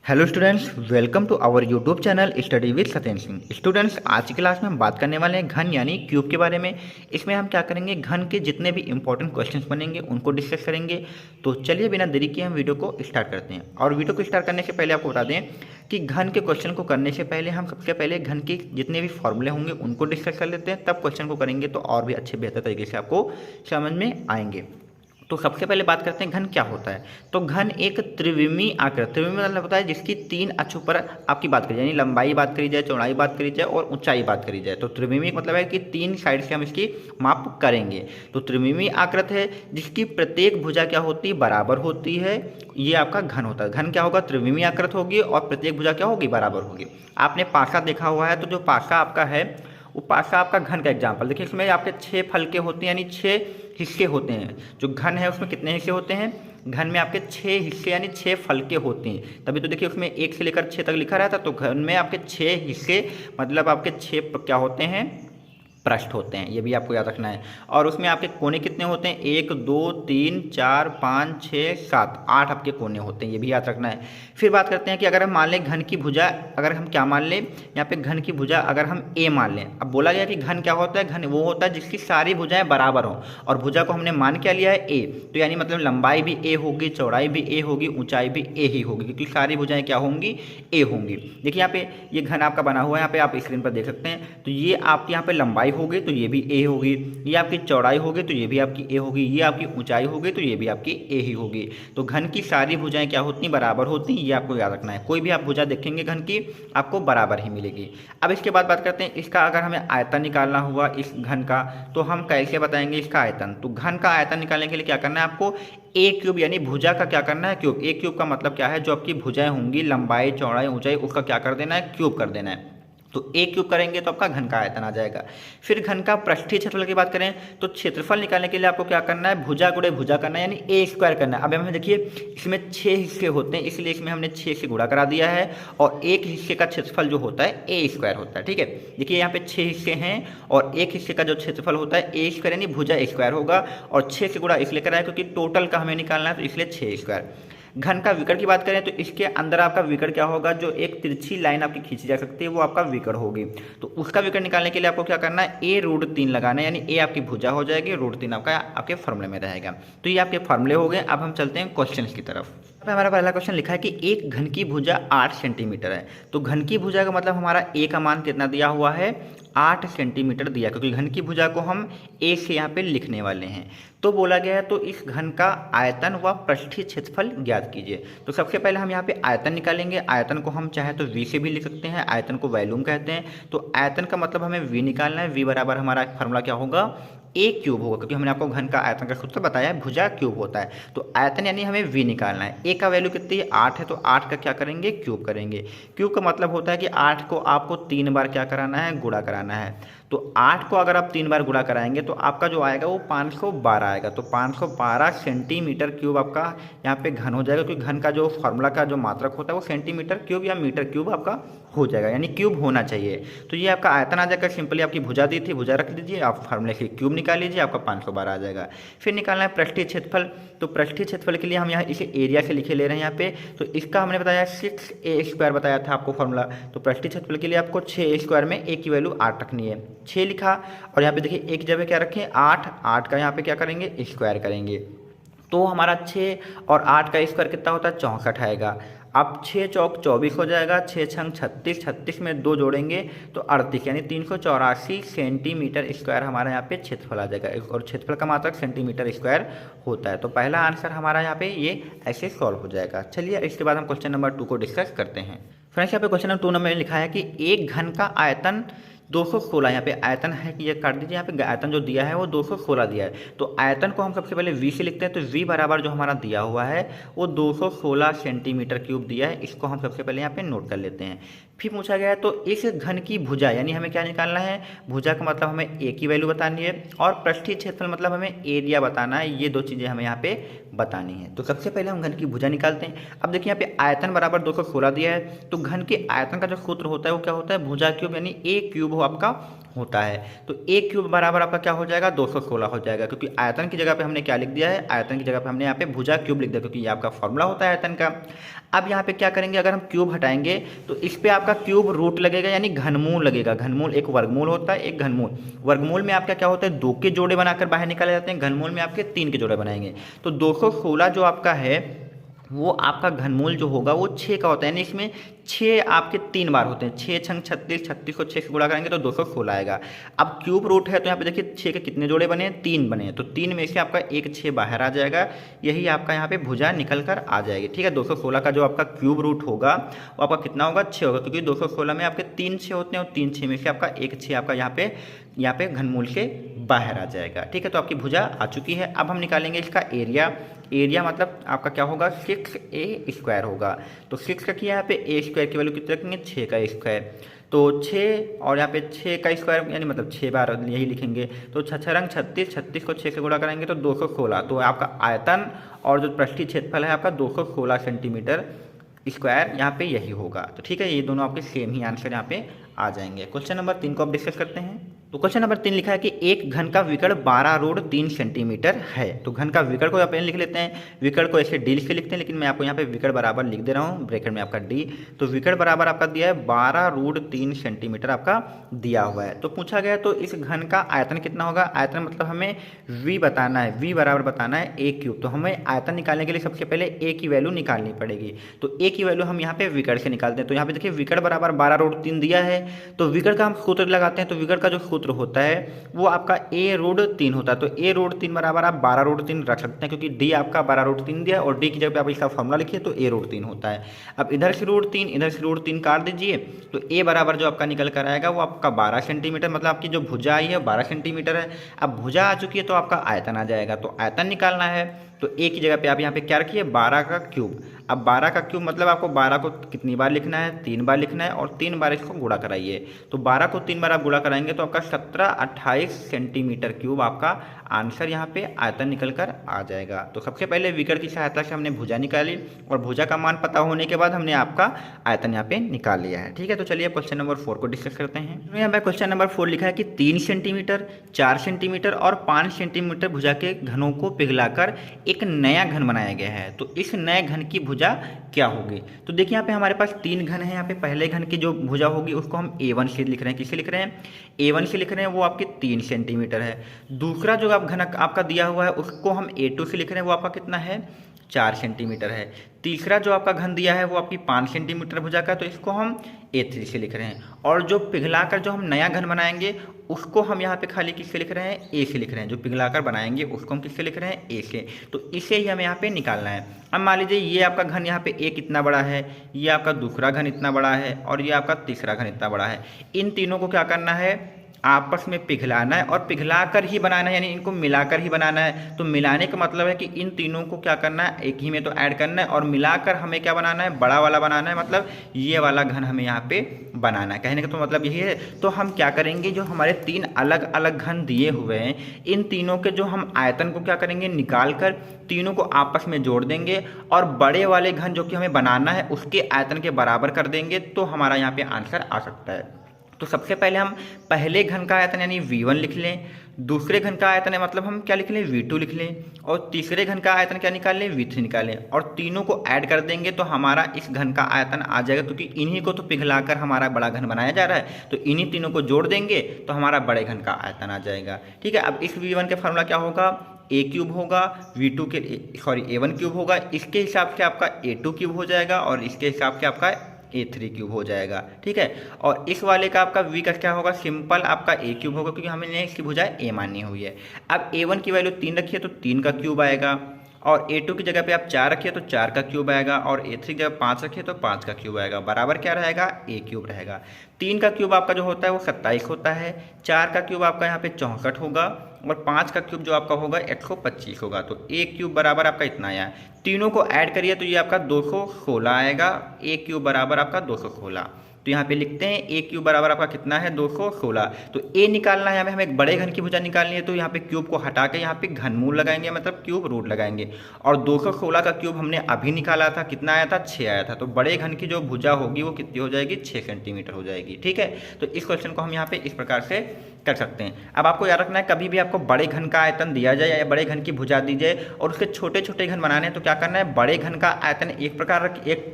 Hello students, welcome to our YouTube channel study with Satyendra Singh. Students, आज की class में हम बात करने वाले हैं घन यानी क्यूब के बारे में। इसमें हम क्या करेंगे, घन के जितने भी इंपॉर्टेंट क्वेश्चंस बनेंगे उनको डिस्कस करेंगे। तो चलिए बिना देरी किए हम वीडियो को स्टार्ट करते हैं। और वीडियो को स्टार्ट करने से पहले आपको बता दें कि घन के क्वेश्चन को करने से पहले हम सबसे पहले घन के जितने भी फॉर्मूले होंगे उनको डिस्कस कर लेते हैं, तब क्वेश्चन को करेंगे तो और भी अच्छे बेहतर तरीके से आपको समझ में आएंगे। तो सबसे पहले बात करते हैं घन क्या होता है। तो घन एक त्रिविमीय आकृति, त्रिविमीय मतलब होता है जिसकी तीन अक्षों पर आपकी बात करी जाए, यानी लंबाई बात करी जाए, चौड़ाई बात करी जाए और ऊंचाई बात करी जाए। तो त्रिविमीय मतलब है कि तीन साइड से हम इसकी माप करेंगे। तो त्रिविमीय आकृति है जिसकी प्रत्येक भुजा क्या होती है, बराबर होती है, ये आपका घन होता है। घन क्या होगा, त्रिविमीय आकृति होगी और प्रत्येक भुजा क्या होगी, बराबर होगी। आपने पासा देखा हुआ है, तो जो पासा आपका है वो पासा आपका घन का एग्जाम्पल देखिए, इसमें आपके 6 फलके होते हैं, यानी 6 हिस्से होते हैं। जो घन है उसमें कितने हिस्से होते हैं, घन में आपके 6 हिस्से यानी 6 फलके होते हैं। तभी तो देखिए उसमें 1 से लेकर 6 तक लिखा रहता है। तो घन में आपके 6 हिस्से मतलब आपके 6 क्या होते हैं, पृष्ठ होते हैं। ये भी आपको याद रखना है। और उसमें आपके कोने कितने होते हैं, 1 2 3 4 5 6 7 8 आपके कोने होते हैं, ये भी याद रखना है। फिर बात करते हैं कि अगर हम मान लें घन की भुजा, अगर हम क्या मान लें यहाँ पे, घन की भुजा अगर हम ए मान लें। अब बोला गया कि घन क्या होता है, घन वो होता है जिसकी सारी भुजाएं बराबर हों, और भुजा को हमने मान क्या लिया है, ए। तो यानी मतलब लंबाई भी ए होगी, चौड़ाई भी ए होगी, ऊंचाई भी ए ही होगी, क्योंकि सारी भुजाएं क्या होंगी, ए होंगी। देखिए यहाँ पे ये घन आपका बना हुआ है, यहाँ पे आप स्क्रीन पर देख सकते हैं। तो ये आपकी यहाँ पे लंबाई होगी तो ये भी ए होगी, ये आपकी चौड़ाई होगी तो ये भी आपकी ए होगी, ये आपकी ऊंचाई होगी तो ये भी आपकी ए ही होगी। तो घन की सारी भुजाएं क्या होती हैं, बराबर होती हैं, ये आपको याद रखना है। कोई भी आप भुजा देखेंगे घन की आपको बराबर ही मिलेगी। अब इसके बाद बात करते हैं इसका, अगर हमें आयतन निकालना हुआ इस घन का, तो हम कैसे बताएंगे इसका आयतन। तो घन का आयतन निकालने के लिए क्या करना है आपको, ए क्यूब यानी भुजा का क्या करना है, क्यूब। ए क्यूब का मतलब क्या है, जो आपकी भुजाएं होंगी लंबाई चौड़ाई ऊंचाई उसका क्या कर देना है, क्यूब कर देना है। तो ए क्यूब करेंगे तो आपका घन का आयतन आ जाएगा। फिर घन का पृष्ठीय क्षेत्रफल की बात करें तो क्षेत्रफल निकालने के लिए आपको क्या करना है, भुजा गुणे भुजा करना है, यानी ए स्क्वायर करना है। अब हमें देखिए इसमें 6 हिस्से होते हैं, इसलिए इसमें हमने 6 से गुणा करा दिया है, और एक हिस्से का क्षेत्रफल जो होता है ए स्क्वायर होता है। ठीक है, देखिए यहाँ पे 6 हिस्से हैं और एक हिस्से का जो क्षेत्रफल होता है ए स्क्वायर यानी भुजा स्क्वायर होगा, और 6 से गुणा इसलिए करा है क्योंकि टोटल का हमें निकालना है, तो इसलिए 6 स्क्वायर। घन का विकर्ण की बात करें तो इसके अंदर आपका विकर्ण क्या होगा, जो एक तिरछी लाइन आपकी खींची जा सकती है वो आपका विकर्ण होगी। तो उसका विकर्ण निकालने के लिए आपको क्या करना है, a√3 लगाना है, यानी ए आपकी भुजा हो जाएगी, √3 आपका आपके फॉर्मूले में रहेगा। तो ये आपके फॉर्मूले हो गए। अब हम चलते हैं क्वेश्चन की तरफ। हमारा पहला क्वेश्चन लिखा है कि एक घन की भुजा 8 सेंटीमीटर है। तो घन की भुजा का मतलब हमारा ए का मान कितना दिया हुआ है, 8 सेंटीमीटर दिया, क्योंकि घन की भुजा को हम ए से यहाँ पे लिखने वाले हैं। तो बोला गया है तो इस घन का आयतन व पृष्ठीय क्षेत्रफल ज्ञात कीजिए। तो सबसे पहले हम यहाँ पे आयतन निकालेंगे। आयतन को हम चाहे तो v से भी लिख सकते हैं, आयतन को वॉल्यूम कहते हैं। तो आयतन का मतलब हमें v निकालना है। v बराबर हमारा फॉर्मूला क्या होगा, ए क्यूब होगा, क्योंकि हमने आपको घन का आयतन का सूत्र बताया है, भुजा क्यूब होता है। तो आयतन यानी हमें v निकालना है। ए का वैल्यू कितनी है, 8 है, तो 8 का क्या करेंगे, क्यूब करेंगे। क्यूब का मतलब होता है कि 8 को आपको 3 बार क्या कराना है, गुणा कराना है। तो 8 को अगर आप 3 बार गुणा कराएंगे तो आपका जो आएगा वो 512 आएगा। तो 512 सेंटीमीटर क्यूब आपका यहाँ पे घन हो जाएगा, क्योंकि घन का जो फॉर्मूला का जो मात्रक होता है वो सेंटीमीटर क्यूब या मीटर क्यूब आपका हो जाएगा, यानी क्यूब होना चाहिए। तो ये आपका आयतन आ जाएगा। सिंपली आपकी भुजा दी थी, भुजा रख दीजिए, आप फार्मूले से क्यूब निकाल लीजिए, आपका 512 आ जाएगा। फिर निकालना है पृष्ठीय क्षेत्रफल। तो पृष्ठीय क्षेत्रफल के लिए हम यहाँ इसे एरिया से लिखे ले रहे हैं यहाँ पे। तो इसका हमने बताया 6a² बताया था आपको फॉर्मूला। तो पृष्ठीय क्षेत्रफल के लिए आपको 6a² में a की वैल्यू 8 रखनी है, 6 लिखा। और यहाँ पे देखिए एक जगह क्या रखें, 8 का यहाँ पे क्या करेंगे, स्क्वायर करेंगे। तो हमारा 6 और 8 का स्क्वायर कितना होता है, 64 आएगा। अब 6 चौक 24 हो जाएगा, 6 छंग 36, 36 में 2 जोड़ेंगे तो 38, यानी 384 सेंटीमीटर स्क्वायर हमारा यहाँ पे क्षेत्रफल आ जाएगा। और क्षेत्रफल का मात्रक सेंटीमीटर स्क्वायर होता है। तो पहला आंसर हमारा यहाँ पे ये ऐसे सॉल्व हो जाएगा। चलिए इसके बाद हम क्वेश्चन नंबर 2 को डिस्कस करते हैं। फ्रेंड्स, यहाँ पे क्वेश्चन नंबर 2 में लिखा है कि एक घन का आयतन 216, यहाँ पे आयतन है कि ये काट दीजिए, यहाँ पे आयतन जो दिया है वो 216 दिया है। तो आयतन को हम सबसे पहले v से लिखते हैं। तो v बराबर जो हमारा दिया हुआ है वो 216 सेंटीमीटर क्यूब दिया है, इसको हम सबसे पहले यहाँ पे नोट कर लेते हैं। फिर पूछा गया है तो इस घन की भुजा, यानी हमें क्या निकालना है, भुजा का मतलब हमें ए की वैल्यू बतानी है, और पृष्ठीय क्षेत्रफल मतलब हमें एरिया बताना है। ये 2 चीज़ें हमें यहाँ पे बतानी है। तो सबसे पहले हम घन की भुजा निकालते हैं। अब देखिए यहाँ पे आयतन बराबर 216 दिया है, तो घन के आयतन का जो सूत्र होता है वो क्या होता है, भुजा क्यूब, यानी ए क्यूब हो आपका होता है। तो ए क्यूब बराबर आपका क्या हो जाएगा, 216 हो जाएगा, क्योंकि आयतन की जगह पे हमने क्या लिख दिया है, आयतन की जगह पे हमने यहाँ पे भुजा क्यूब लिख दिया, क्योंकि ये आपका फॉर्मूला होता है आयतन का। अब यहाँ पे क्या करेंगे, अगर हम क्यूब हटाएंगे तो इस पे आपका क्यूब रूट लगेगा, यानी घनमूल लगेगा। घनमूल एक वर्गमूल होता है, एक घनमूल। वर्गमूल में आपका क्या होता है, 2 के जोड़े बनाकर बाहर निकाले जाते हैं, घनमूल में आपके 3 के जोड़े बनाएंगे। तो 216 जो आपका है वो आपका घनमूल जो होगा वो 6 का होता है, यानी इसमें 6 आपके 3 बार होते हैं। 6 छंग 36, 36 को 6 से गुणा करेंगे तो 216 आएगा। अब क्यूब रूट है तो यहाँ पे देखिए 6 के कितने जोड़े बने हैं, 3 बने हैं, तो 3 में से आपका एक 6 बाहर आ जाएगा, यही आपका यहाँ पे भुजा निकल कर आ जाएगी। ठीक है, 216 का जो आपका क्यूब रूट होगा वो आपका कितना होगा, 6 होगा, क्योंकि 216 में आपके 3 6 होते हैं और 3 6 में से आपका एक 6 आपका यहाँ पे घनमूल से बाहर आ जाएगा। ठीक है, तो आपकी भुजा आ चुकी है। अब हम निकालेंगे इसका एरिया। एरिया मतलब आपका क्या होगा, 6a² होगा। तो 6 का किया, यहाँ पे a² की वैल्यू कितने रखेंगे, 6 का स्क्वायर। तो 6 और यहाँ पे 6 का स्क्वायर यानी मतलब 6 बार यही लिखेंगे। तो 6 रंग 36, 36 को 6 से गुणा करेंगे तो 216। तो आपका आयतन और जो पृष्ठीय क्षेत्रफल है आपका 216 सेंटीमीटर स्क्वायर यहाँ पे यही होगा। तो ठीक है, ये दोनों आपके सेम ही आंसर यहाँ पे आ जाएंगे। क्वेश्चन नंबर 3 को आप डिस्कस करते हैं। तो क्वेश्चन नंबर 3 लिखा है कि एक घन का विकर्ण 12 रूट 3 सेंटीमीटर है। तो घन का विकर्ण को आप लिख लेते हैं, विकर्ण को ऐसे डी लिख के लिखते हैं, लेकिन मैं आपको यहाँ पे विकर्ण बराबर लिख दे रहा हूँ, ब्रैकेट में आपका डी। तो विकर्ण बराबर आपका दिया है 12 रूट 3 सेंटीमीटर आपका दिया हुआ है। तो पूछा गया तो इस घन का आयतन कितना होगा। आयतन मतलब हमें वी बताना है, वी बराबर बताना है ए क्यूब। तो हमें आयतन निकालने के लिए सबसे पहले ए की वैल्यू निकालनी पड़ेगी। तो ए की वैल्यू हम यहाँ पे विकर्ण से निकालते हैं। तो यहाँ पे देखिए विकर्ण बराबर 12 रूट 3 दिया है, तो विकर्ण का हम सूत्र लगाते हैं। तो विकर्ण का जो सूत्र होता है वो आपका a रूट 3 होता है। तो a रूट 3 बराबर आप 12 रूट 3 रख सकते हैं, क्योंकि d आपका 12 रूट 3 दिया और d की जगह पे आप इसका फॉर्मूला लिखिए तो a रूट 3 होता है। अब इधर से रूट 3 इधर से रूट 3 काट दीजिए, तो a बराबर जो आपका निकल कर आएगा वो आपका 12 सेंटीमीटर, मतलब आपकी जो भुजा आई है 12 सेंटीमीटर है। अब भुजा आ चुकी है तो आपका आयतन आ जाएगा। तो आयतन निकालना है तो a की जगह पे आप यहाँ पे क्या रखिए, 12 का क्यूब। अब 12 का क्यूब मतलब आपको 12 को कितनी बार लिखना है, 3 बार लिखना है, और 3 बार इसको गुणा कराइए। तो 12 को 3 बार आप गुणा कराएंगे तो आपका 17-28 सेंटीमीटर क्यूब आपका आंसर यहाँ पे आयतन निकल कर आ जाएगा। तो सबसे पहले विकर्ण की सहायता से हमने भुजा निकाली और भुजा का मान पता होने के बाद हमने आपका आयतन यहाँ पे निकाल लिया है। ठीक है, तो चलिए क्वेश्चन नंबर 4 को डिस्कस करते हैं। यहाँ पे क्वेश्चन नंबर 4 लिखा है कि 3 सेंटीमीटर, 4 सेंटीमीटर और 5 सेंटीमीटर भुजा के घनों को पिघलाकर एक नया घन बनाया गया है। तो इस नए घन की भुजा क्या होगी। तो देखिए यहाँ पे हमारे पास 3 घन है। यहाँ पे पहले घन की जो भुजा होगी उसको हम a1 से लिख रहे हैं। किससे लिख रहे हैं, a1 से लिख रहे हैं, वो आपके 3 सेंटीमीटर है। दूसरा जो आप घन आपका दिया हुआ है उसको हम a2 से लिख रहे हैं, वो आपका कितना है, 4 सेंटीमीटर है। तीसरा जो आपका घन दिया है वो आपकी 5 सेंटीमीटर भुजा का, तो इसको हम a3 से लिख रहे हैं। और जो पिघलाकर जो हम नया घन बनाएंगे उसको हम यहाँ पे खाली किससे लिख रहे हैं, a से लिख रहे हैं। जो पिघलाकर बनाएंगे उसको हम किससे लिख रहे हैं, a से। तो इसे ही हमें यहाँ पे निकालना है। अब मान लीजिए ये आपका घन यहाँ पे a कितना बड़ा है, ये आपका दूसरा घन इतना बड़ा है और ये आपका तीसरा घन इतना बड़ा है। इन तीनों को क्या करना है, आपस में पिघलाना है और पिघलाकर ही बनाना है, यानी इनको मिलाकर ही बनाना है। तो मिलाने का मतलब है कि इन तीनों को क्या करना है, एक ही में तो ऐड करना है और मिलाकर हमें क्या बनाना है, बड़ा वाला बनाना है। मतलब ये वाला घन हमें यहाँ पे बनाना है। कहने का तो मतलब यही है। तो हम क्या करेंगे, जो हमारे 3 अलग अलग घन दिए हुए हैं इन तीनों के जो हम आयतन को क्या करेंगे, निकाल कर तीनों को आपस में जोड़ देंगे और बड़े वाले घन जो कि हमें बनाना है उसके आयतन के बराबर कर देंगे, तो हमारा यहाँ पे आंसर आ सकता है। तो सबसे पहले हम पहले घन का आयतन यानी v1 लिख लें, दूसरे घन का आयतन है मतलब हम क्या लिख लें, v2 लिख लें, और तीसरे घन का आयतन क्या निकाल लें, v3 निकालें, और तीनों को ऐड कर देंगे तो हमारा इस घन का आयतन आ जाएगा। क्योंकि इन्हीं को तो पिघलाकर हमारा बड़ा घन बनाया जा रहा है, तो इन्हीं तीनों को जोड़ देंगे तो हमारा बड़े घन का आयतन आ जाएगा। ठीक है, अब इस v1 का फॉर्मूला क्या होगा, a क्यूब होगा, a1 क्यूब होगा, इसके हिसाब से आपका a2 क्यूब हो जाएगा और इसके हिसाब से आपका a3 क्यूब हो जाएगा। ठीक है, और इस वाले का आपका v का क्या होगा, सिंपल आपका a क्यूब होगा, क्योंकि हमने इसकी भुजा a मानी हुई है। अब a1 की वैल्यू 3 रखिए तो 3 का क्यूब आएगा, और a2 की जगह पे आप 4 रखिए तो 4 का क्यूब आएगा, और a3 की जगह 5 रखिए तो 5 का क्यूब आएगा। बराबर क्या रहेगा, a क्यूब रहेगा। 3 का क्यूब आपका जो होता है वो 27 होता है, 4 का क्यूब आपका यहाँ पे 64 होगा, और 5 का क्यूब जो आपका होगा 125 होगा। तो a क्यूब बराबर आपका इतना आया। तीनों को ऐड करिए तो ये आपका 216 आएगा। a क्यूब बराबर आपका 216। तो यहाँ पे लिखते हैं ए क्यूब बराबर आपका कितना है 216। तो ए निकालना है हमें एक बड़े घन की भुजा निकालनी है, तो यहाँ पे क्यूब को हटा के यहाँ पे घनमूल लगाएंगे, मतलब क्यूब रूट लगाएंगे। और 216 का क्यूब हमने अभी निकाला था, कितना आया था 6 आया था। तो बड़े घन की जो भुजा होगी वो कितनी हो जाएगी 6 सेंटीमीटर हो जाएगी। ठीक है, तो इस क्वेश्चन को हम यहाँ पे इस प्रकार से कर सकते हैं। अब आपको याद रखना है कभी भी आपको बड़े घन का आयतन दिया जाए या बड़े घन की भुजा दी जाए और उसके छोटे छोटे घन बनाने हैं, तो क्या करना है, बड़े घन का आयतन एक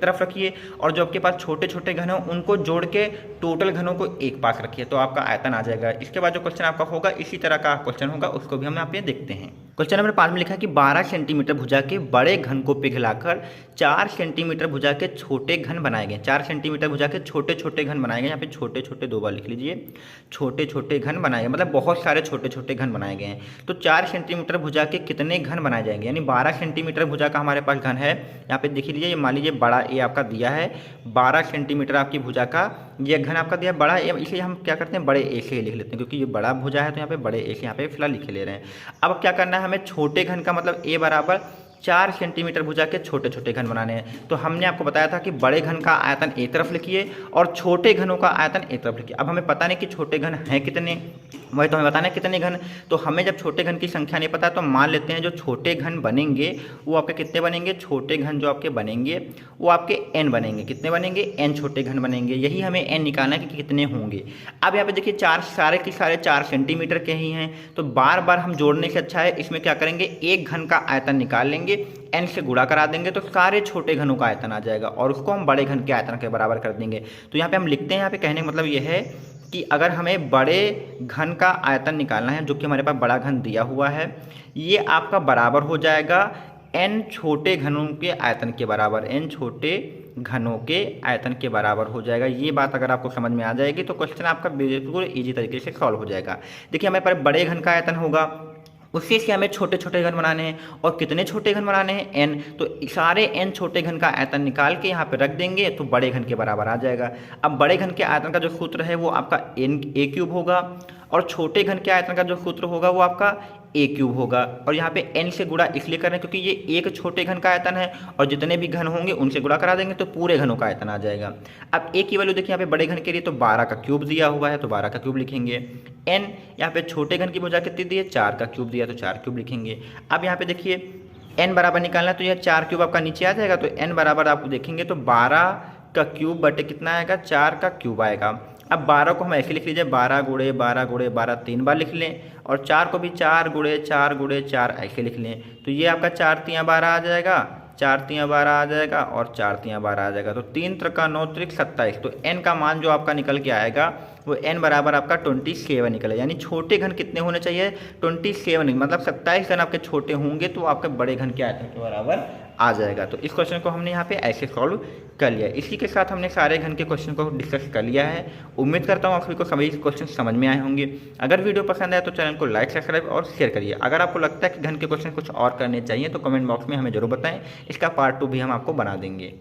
तरफ रखिए और जो आपके पास छोटे छोटे घन हो उनको जोड़ के टोटल घनों को एक पास रखिए, तो आपका आयतन आ जाएगा। इसके बाद जो क्वेश्चन आपका होगा इसी तरह का क्वेश्चन होगा, उसको भी हम यहाँ पे देखते हैं। क्वेश्चन नंबर 5 में लिखा है कि 12 सेंटीमीटर भुजा के बड़े घन को पिघलाकर 4 सेंटीमीटर भुजा के छोटे घन बनाए गए। 4 सेंटीमीटर भुजा के छोटे छोटे घन बनाए गए। यहाँ पे छोटे छोटे 2 बार लिख लीजिए, छोटे छोटे घन बनाए गए, मतलब बहुत सारे छोटे छोटे घन बनाए गए हैं। तो 4 सेंटीमीटर भुजा के कितने घन बनाए जाएंगे, यानी 12 सेंटीमीटर भुजा का हमारे पास घन है। यहाँ पे देख लीजिए, मान लीजिए बड़ा ए आपका दिया है, 12 सेंटीमीटर आपकी भुजा का ये घन आपका दिया बड़ा ए, इसलिए हम क्या करते हैं बड़े ए से लिख लेते हैं, क्योंकि ये बड़ा भुजा है तो यहाँ पे बड़े ए से यहाँ पे फिलहाल लिखे ले रहे हैं। अब क्या करना है हमें छोटे घन का, मतलब ए बराबर 4 सेंटीमीटर भुजा के छोटे छोटे घन बनाने हैं। तो हमने आपको बताया था कि बड़े घन का आयतन एक तरफ लिखिए और छोटे घनों का आयतन एक तरफ लिखिए। अब हमें पता नहीं कि छोटे घन हैं कितने, वही तो हमें बताना है कितने घन। तो हमें जब छोटे घन की संख्या नहीं पता तो मान लेते हैं जो छोटे घन बनेंगे वो आपके कितने बनेंगे, छोटे घन जो आपके बनेंगे वो आपके n बनेंगे। कितने बनेंगे, n छोटे घन बनेंगे। यही हमें n निकालना है कि कितने होंगे। अब यहाँ पे देखिए चार सारे के सारे 4 सेंटीमीटर के ही हैं, तो बार बार हम जोड़ने से अच्छा है इसमें क्या करेंगे, एक घन का आयतन निकाल लेंगे, n से गुणा करा देंगे तो सारे छोटे घनों का आयतन आ जाएगा और उसको हम बड़े घन के आयतन के बराबर कर देंगे। तो यहाँ पे हम लिखते हैं, यहाँ पे कहने का मतलब ये है कि अगर हमें बड़े घन का आयतन निकालना है, जो कि हमारे पास बड़ा घन दिया हुआ है, ये आपका बराबर हो जाएगा n छोटे घनों के आयतन के बराबर, n छोटे घनों के आयतन के बराबर हो जाएगा। ये बात अगर आपको समझ में आ जाएगी तो क्वेश्चन आपका बिल्कुल ईजी तरीके से सॉल्व हो जाएगा। देखिए हमारे पास बड़े घन का आयतन होगा, उससे से हमें छोटे छोटे घन बनाने हैं और कितने छोटे घन बनाने हैं n, तो सारे n छोटे घन का आयतन निकाल के यहाँ पे रख देंगे तो बड़े घन के बराबर आ जाएगा। अब बड़े घन के आयतन का जो सूत्र है वो आपका a क्यूब होगा और छोटे घन के आयतन का जो सूत्र होगा वो आपका a क्यूब होगा। और यहाँ पे n से गुणा इसलिए कर रहे हैं क्योंकि ये एक छोटे घन का आयतन है और जितने भी घन होंगे उनसे गुणा करा देंगे तो पूरे घनों का आयतन आ जाएगा। अब a की वैल्यू देखिए यहाँ पे बड़े घन के लिए तो 12 का क्यूब दिया हुआ है तो 12 का क्यूब लिखेंगे। n यहाँ पे छोटे घन की भुजा कितनी दी है, 4 का क्यूब दिया तो 4 क्यूब लिखेंगे। अब यहाँ पे देखिए n बराबर निकालना है तो यह 4 क्यूब आपका नीचे आ जाएगा, तो n बराबर आप देखेंगे तो 12 का क्यूब बटे कितना आएगा, 4 का क्यूब आएगा। अब 12 को हम ऐसे लिख लीजिए, 12 गुणे 12 गुणे 12 3 बार लिख लें और 4 को भी 4 गुणे 4 गुणे 4 ऐसे लिख लें, तो ये आपका 4 तियाँ 12 आ जाएगा, 4 तियाँ 12 आ जाएगा और 4 तियाँ 12 आ जाएगा। तो 3 त्रिका 9 त्रिक 27, तो n का मान जो आपका निकल के आएगा वो n बराबर आपका 27 निकले। यानी छोटे घन कितने होने चाहिए, 27, मतलब 27 घन आपके छोटे होंगे तो आपके बड़े घन के आयतन के बराबर आ जाएगा। तो इस क्वेश्चन को हमने यहाँ पे ऐसे सॉल्व कर लिया। इसी के साथ हमने सारे घन के क्वेश्चन को डिस्कस कर लिया है। उम्मीद करता हूँ आप सभी को सभी क्वेश्चन समझ में आए होंगे। अगर वीडियो पसंद आए तो चैनल को लाइक सब्सक्राइब और शेयर करिए। अगर आपको लगता है कि घन के क्वेश्चन कुछ और करने चाहिए तो कमेंट बॉक्स में हमें जरूर बताएं, इसका पार्ट 2 भी हम आपको बना देंगे।